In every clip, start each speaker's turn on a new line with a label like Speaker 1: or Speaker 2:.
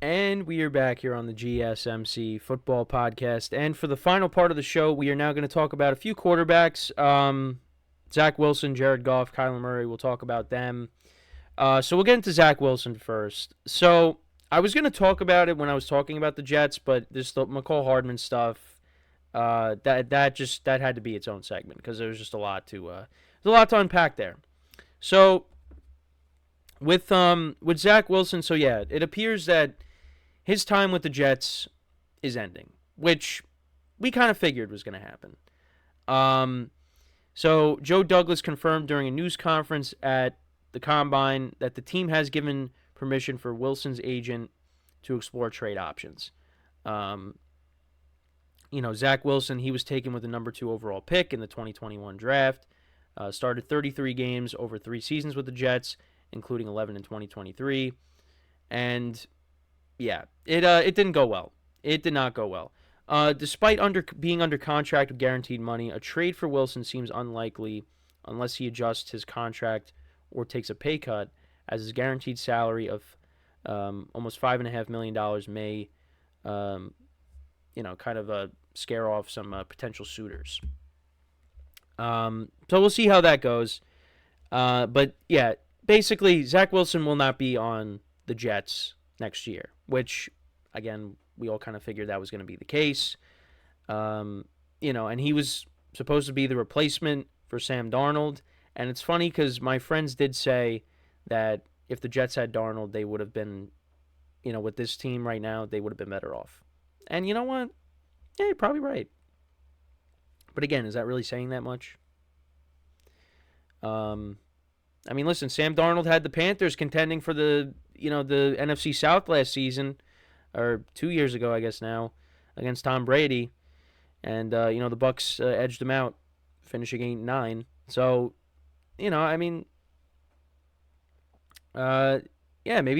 Speaker 1: And we are back here on the GSMC Football Podcast. And for the final part of the show, we are now going to talk about a few quarterbacks. Zach Wilson, Jared Goff, Kyler Murray, we'll talk about them. So we'll get into Zach Wilson first. So I was going to talk about it when I was talking about the Jets, but this the McCall Hardman stuff, that had to be its own segment because there was just a lot to unpack there. So with Zach Wilson, so yeah, it appears that his time with the Jets is ending, which we kind of figured was going to happen. So Joe Douglas confirmed during a news conference at the Combine that the team has given permission for Wilson's agent to explore trade options. Zach Wilson, he was taken with the number 2 overall pick in the 2021 draft. Started 33 games over 3 seasons with the Jets, including 11 in 2023. And yeah, it didn't go well. It did not go well. Despite being under contract with guaranteed money, a trade for Wilson seems unlikely unless he adjusts his contract or takes a pay cut, as his guaranteed salary of almost $5.5 million may, kind of scare off some potential suitors. So we'll see how that goes. But yeah, basically, Zach Wilson will not be on the Jets next year, which, again, we all kind of figured that was going to be the case. And he was supposed to be the replacement for Sam Darnold. And it's funny because my friends did say that if the Jets had Darnold, they would have been, with this team right now, they would have been better off. And you know what? Yeah, you're probably right. But again, is that really saying that much? Listen, Sam Darnold had the Panthers contending for the NFC South last season, or 2 years ago, I guess now, against Tom Brady. And, the Bucs edged him out, finishing 8-9. So, maybe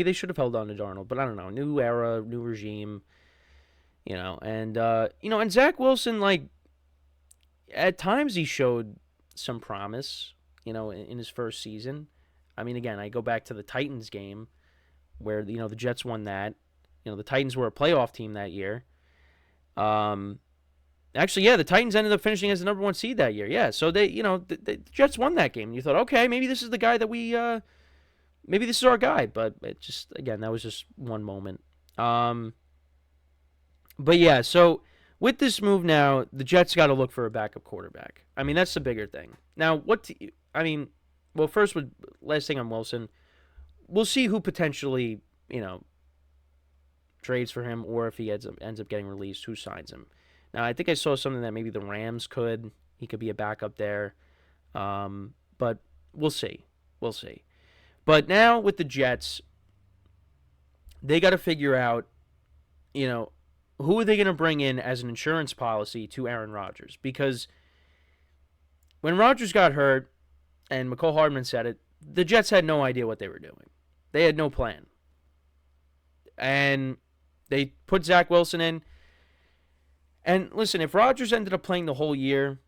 Speaker 1: they should have held on to Darnold, but I don't know. New era, new regime, and Zach Wilson, at times he showed some promise, in his first season. Again, I go back to the Titans game where, the Jets won that. The Titans were a playoff team that year. Actually, yeah, the Titans ended up finishing as the number 1 seed that year. Yeah, so they, the Jets won that game. You thought, okay, maybe this is the guy that maybe this is our guy. But it just, again, that was just one moment. But yeah, so with this move now, the Jets got to look for a backup quarterback. That's the bigger thing. Now, first, last thing on Wilson, we'll see who potentially, trades for him, or if he ends up getting released, who signs him. Now, I think I saw something that maybe the Rams he could be a backup there, but we'll see. We'll see. But now with the Jets, they got to figure out, who are they going to bring in as an insurance policy to Aaron Rodgers? Because when Rodgers got hurt, and McCall Hardman said it, the Jets had no idea what they were doing. They had no plan. And they put Zach Wilson in. And listen, if Rodgers ended up playing the whole year,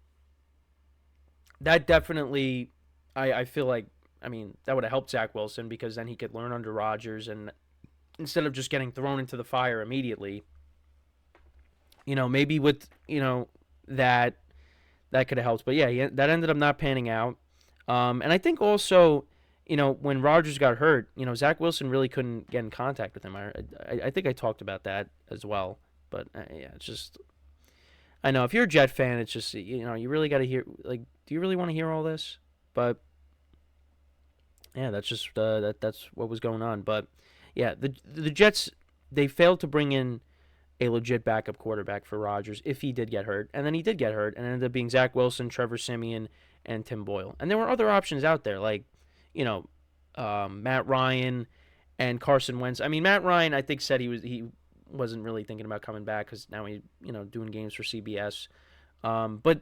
Speaker 1: that definitely, I feel like, that would have helped Zach Wilson, because then he could learn under Rodgers, and instead of just getting thrown into the fire immediately, maybe with, that could have helped. But yeah, that ended up not panning out. And I think also, when Rodgers got hurt, Zach Wilson really couldn't get in contact with him. I think I talked about that as well. But yeah, it's just, I know if you're a Jet fan, it's just, you really got to hear, do you really want to hear all this? But yeah, that's just that's what was going on. But yeah, the Jets, they failed to bring in a legit backup quarterback for Rodgers if he did get hurt, and then he did get hurt, and it ended up being Zach Wilson, Trevor Siemian, and Tim Boyle. And there were other options out there, like Matt Ryan and Carson Wentz. Matt Ryan, I think, said he wasn't really thinking about coming back because now he's doing games for CBS. But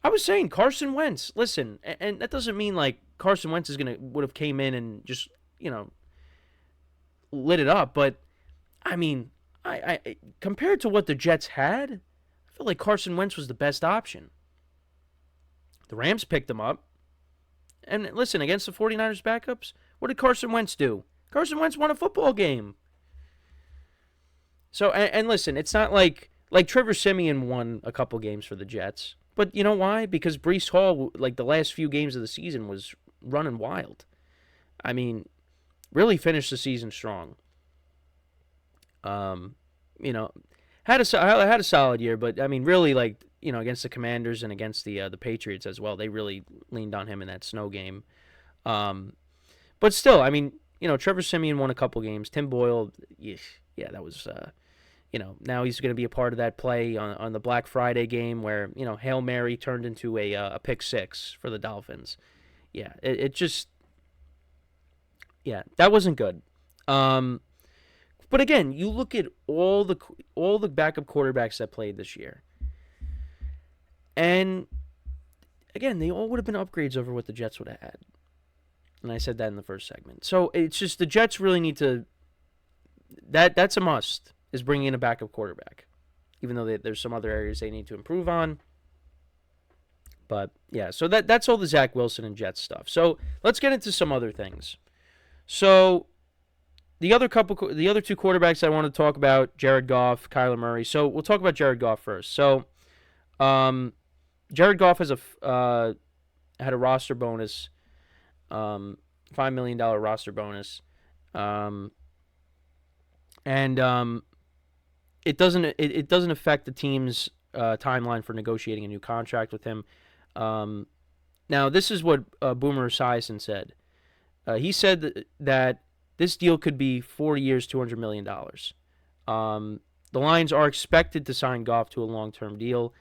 Speaker 1: I was saying Carson Wentz. Listen, and that doesn't mean like Carson Wentz would have came in and just lit it up. But I compared to what the Jets had, I feel like Carson Wentz was the best option. The Rams picked him up. And listen, against the 49ers backups, what did Carson Wentz do? Carson Wentz won a football game. So and listen, it's not like Trevor Siemian won a couple games for the Jets, but you know why? Because Breece Hall, like the last few games of the season, was running wild. I mean, really finished the season strong. Um, you know, had a solid year, but I mean, really against the Commanders and against the Patriots as well, they really leaned on him in that snow game. Um, but still, I mean, Trevor Siemian won a couple games. Tim Boyle, yeah, that was now he's going to be a part of that play on the Black Friday game where Hail Mary turned into a pick six for the Dolphins. Yeah, it just that wasn't good. But again, you look at all the backup quarterbacks that played this year, and again, they all would have been upgrades over what the Jets would have had. And I said that in the first segment. So it's just the Jets really need to. That's a must, is bringing in a backup quarterback, even though there's some other areas they need to improve on. But yeah, so that's all the Zach Wilson and Jets stuff. So let's get into some other things. So the other two quarterbacks I want to talk about, Jared Goff, Kyler Murray. So we'll talk about Jared Goff first. So Jared Goff has had a roster bonus, $5 million roster bonus, and it doesn't affect the team's timeline for negotiating a new contract with him. Now this is what Boomer Esiason said. He said that this deal could be 4 years, $200 million. The Lions are expected to sign Goff to a long-term deal.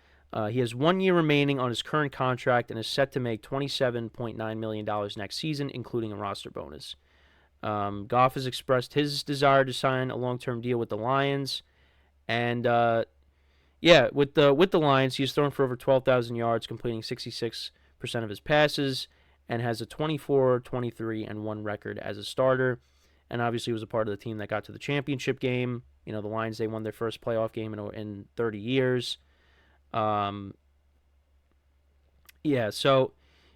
Speaker 1: He has 1 year remaining on his current contract and is set to make $27.9 million next season, including a roster bonus. Goff has expressed his desire to sign a long-term deal with the Lions. And, with the Lions, he's thrown for over 12,000 yards, completing 66% of his passes, and has a 24-23-1 record as a starter. And obviously was a part of the team that got to the championship game. The Lions, they won their first playoff game in 30 years. So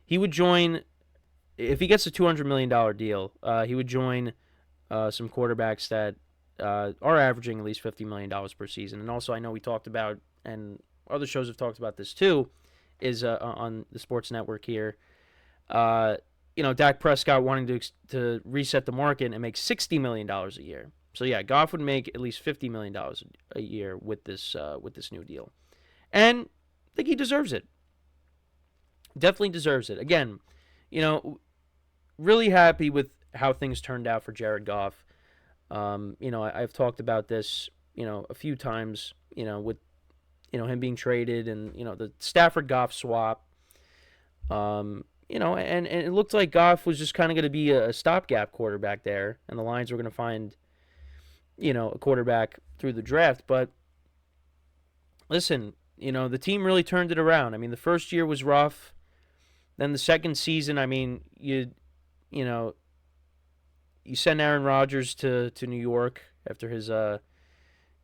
Speaker 1: he would join, if he gets a $200 million deal, he would join some quarterbacks that are averaging at least $50 million per season. And also, I know we talked about, and other shows have talked about this too, is on the sports network here. Dak Prescott wanting to reset the market and make $60 million a year. So yeah, Goff would make at least $50 million a year with this new deal, and I think he deserves it. Definitely deserves it. Again, really happy with how things turned out for Jared Goff. I've talked about this, a few times, with, him being traded and, the Stafford-Goff swap. And it looked like Goff was just kind of going to be a stopgap quarterback there, and the Lions were going to find, a quarterback through the draft. But listen, the team really turned it around. I mean, the first year was rough. Then the second season, I mean, you send Aaron Rodgers to New York after his, that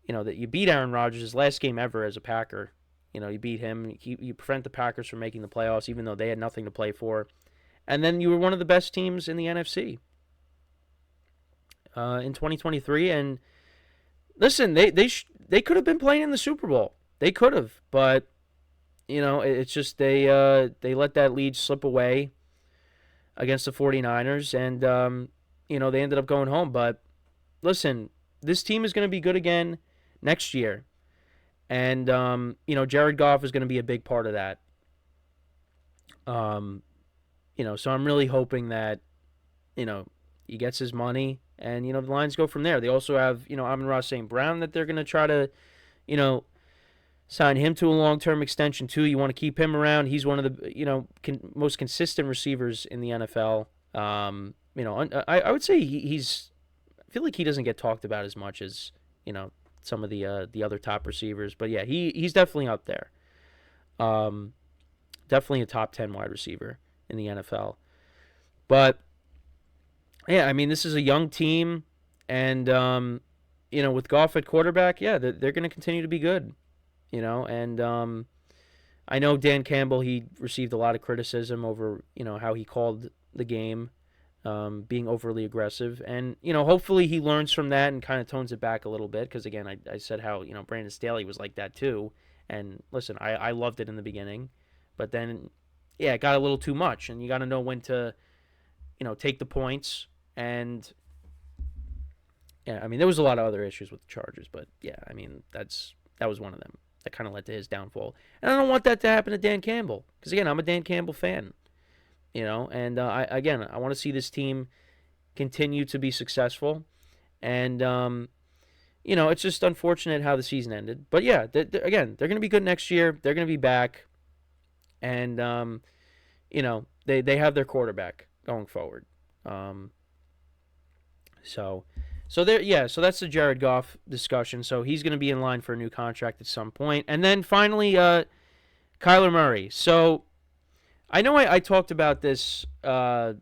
Speaker 1: you beat Aaron Rodgers his last game ever as a Packer. You beat him. You prevent the Packers from making the playoffs, even though they had nothing to play for. And then you were one of the best teams in the NFC in 2023. And listen, they could have been playing in the Super Bowl. They could have, but it's just they let that lead slip away against the 49ers, and they ended up going home. But listen, this team is going to be good again next year. And, Jared Goff is going to be a big part of that. So I'm really hoping that, he gets his money and, the Lions go from there. They also have, Amon-Ra St. Brown that they're going to try to, sign him to a long-term extension too. You want to keep him around. He's one of the, most consistent receivers in the NFL. I would say I feel like he doesn't get talked about as much as, some of the other top receivers. But yeah, he's definitely up there. Definitely a top 10 wide receiver in the NFL. But yeah, I mean, this is a young team, and with Goff at quarterback, yeah, they're going to continue to be good. And I know Dan Campbell, he received a lot of criticism over how he called the game being overly aggressive. And, hopefully he learns from that and kind of tones it back a little bit. Because, again, I said how, Brandon Staley was like that too. And, listen, I loved it in the beginning. But then, yeah, it got a little too much. And you got to know when to, take the points. And, yeah, I mean, there was a lot of other issues with the Chargers. But, yeah, I mean, that was one of them that kind of led to his downfall. And I don't want that to happen to Dan Campbell. Because, again, I'm a Dan Campbell fan. And I want to see this team continue to be successful. And, it's just unfortunate how the season ended. But, yeah, they're going to be good next year. They're going to be back. And, they have their quarterback going forward. So that's the Jared Goff discussion. So he's going to be in line for a new contract at some point. And then finally, Kyler Murray. So I know I talked about this on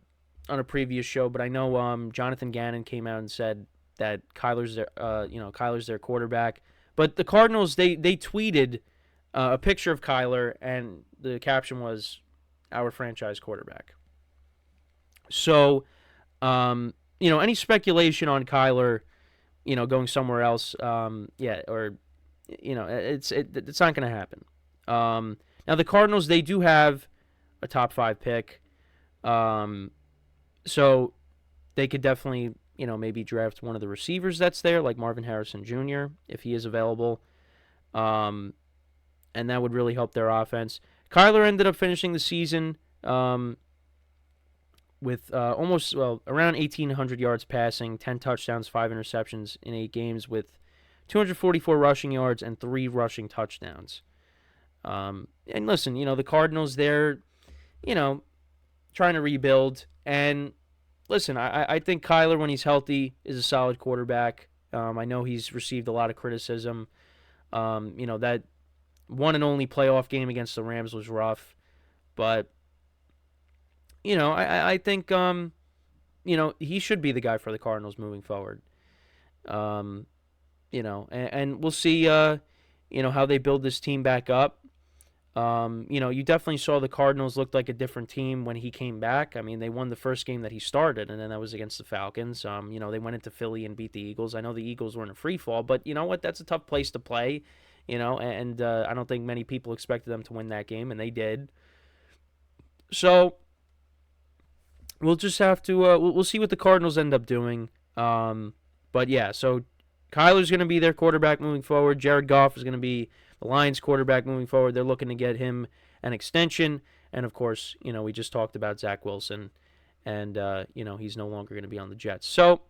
Speaker 1: a previous show, but I know Jonathan Gannon came out and said that Kyler's their quarterback. But the Cardinals, they tweeted a picture of Kyler, and the caption was "Our franchise quarterback." So, any speculation on Kyler, going somewhere else, it's not going to happen. Now the Cardinals, they do have a top 5 pick. So they could definitely, maybe draft one of the receivers that's there, like Marvin Harrison Jr., if he is available. And that would really help their offense. Kyler ended up finishing the season with around 1,800 yards passing, 10 touchdowns, 5 interceptions in 8 games with 244 rushing yards and 3 rushing touchdowns. And listen, the Cardinals, they're trying to rebuild. And listen, I think Kyler, when he's healthy, is a solid quarterback. I know he's received a lot of criticism. That one and only playoff game against the Rams was rough. But, I think, he should be the guy for the Cardinals moving forward. And we'll see, how they build this team back up. You definitely saw the Cardinals looked like a different team when he came back. I mean, they won the first game that he started, and then that was against the Falcons. They went into Philly and beat the Eagles. I know the Eagles were in a free fall, but you know what? That's a tough place to play, and I don't think many people expected them to win that game, and they did. So we'll just have to we'll see what the Cardinals end up doing. But yeah, so Kyler's going to be their quarterback moving forward. Jared Goff is going to be the Lions quarterback moving forward. They're looking to get him an extension. And, of course, we just talked about Zach Wilson. And, he's no longer going to be on the Jets. So,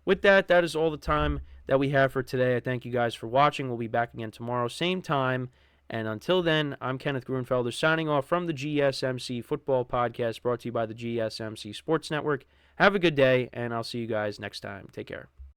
Speaker 1: with that, that is all the time that we have for today. I thank you guys for watching. We'll be back again tomorrow, same time. And until then, I'm Kenneth Grunfelder signing off from the GSMC Football Podcast brought to you by the GSMC Sports Network. Have a good day, and I'll see you guys next time. Take care.